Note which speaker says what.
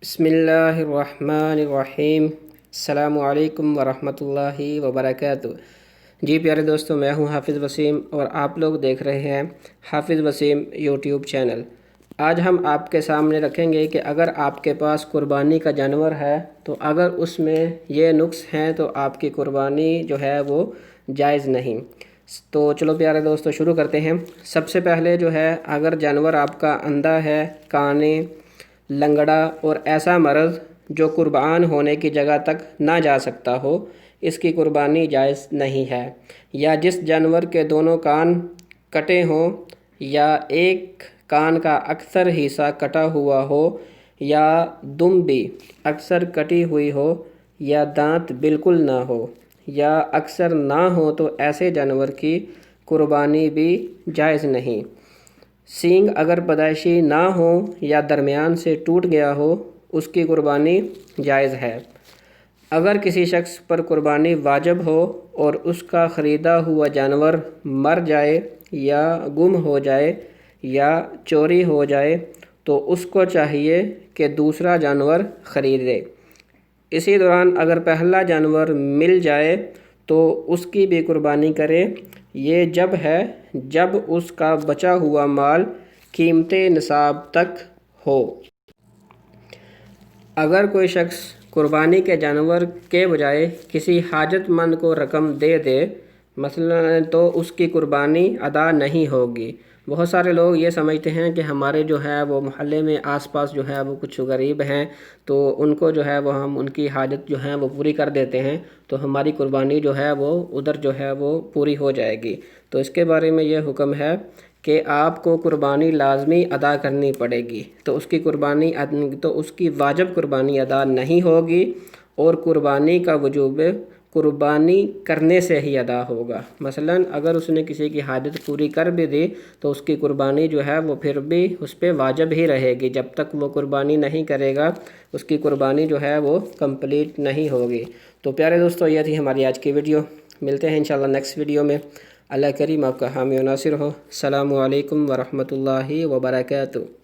Speaker 1: بسم اللہ الرحمن الرحیم۔ السلام علیکم ورحمۃ اللہ وبرکاتہ۔ جی پیارے دوستو، میں ہوں حافظ وسیم اور آپ لوگ دیکھ رہے ہیں حافظ وسیم یوٹیوب چینل۔ آج ہم آپ کے سامنے رکھیں گے کہ اگر آپ کے پاس قربانی کا جانور ہے تو اگر اس میں یہ نقص ہیں تو آپ کی قربانی جو ہے وہ جائز نہیں۔ تو چلو پیارے دوستو شروع کرتے ہیں۔ سب سے پہلے جو ہے، اگر جانور آپ کا اندھا ہے، کانے، لنگڑا اور ایسا مرض جو قربان ہونے کی جگہ تک نہ جا سکتا ہو، اس کی قربانی جائز نہیں ہے۔ یا جس جانور کے دونوں کان کٹے ہوں، یا ایک کان کا اکثر حصہ کٹا ہوا ہو، یا دم بھی اکثر کٹی ہوئی ہو، یا دانت بالکل نہ ہو، یا اکثر نہ ہو، تو ایسے جانور کی قربانی بھی جائز نہیں۔ سینگ اگر پیدائشی نہ ہو یا درمیان سے ٹوٹ گیا ہو، اس کی قربانی جائز ہے۔ اگر کسی شخص پر قربانی واجب ہو اور اس کا خریدا ہوا جانور مر جائے یا گم ہو جائے یا چوری ہو جائے تو اس کو چاہیے کہ دوسرا جانور خریدے۔ اسی دوران اگر پہلا جانور مل جائے تو اس کی بھی قربانی کرے۔ یہ جب ہے جب اس کا بچا ہوا مال قیمت نصاب تک ہو۔ اگر کوئی شخص قربانی کے جانور کے بجائے کسی حاجت مند کو رقم دے دے مثلا، تو اس کی قربانی ادا نہیں ہوگی۔ بہت سارے لوگ یہ سمجھتے ہیں کہ ہمارے جو ہے وہ محلے میں آس پاس جو ہے وہ کچھ غریب ہیں، تو ان کو جو ہے وہ ہم ان کی حاجت جو ہے وہ پوری کر دیتے ہیں تو ہماری قربانی جو ہے وہ ادھر جو ہے وہ پوری ہو جائے گی۔ تو اس کے بارے میں یہ حکم ہے کہ آپ کو قربانی لازمی ادا کرنی پڑے گی، تو اس کی واجب قربانی ادا نہیں ہوگی، اور قربانی کا وجوب قربانی کرنے سے ہی ادا ہوگا۔ مثلا اگر اس نے کسی کی حاجت پوری کر بھی دی تو اس کی قربانی جو ہے وہ پھر بھی اس پہ واجب ہی رہے گی، جب تک وہ قربانی نہیں کرے گا اس کی قربانی جو ہے وہ کمپلیٹ نہیں ہوگی۔ تو پیارے دوستو، یہ تھی ہماری آج کی ویڈیو۔ ملتے ہیں انشاءاللہ نیکسٹ ویڈیو میں۔ اللہ کریم آپ کا حامی و ناصر ہو۔ السلام علیکم ورحمۃ اللہ وبرکاتہ۔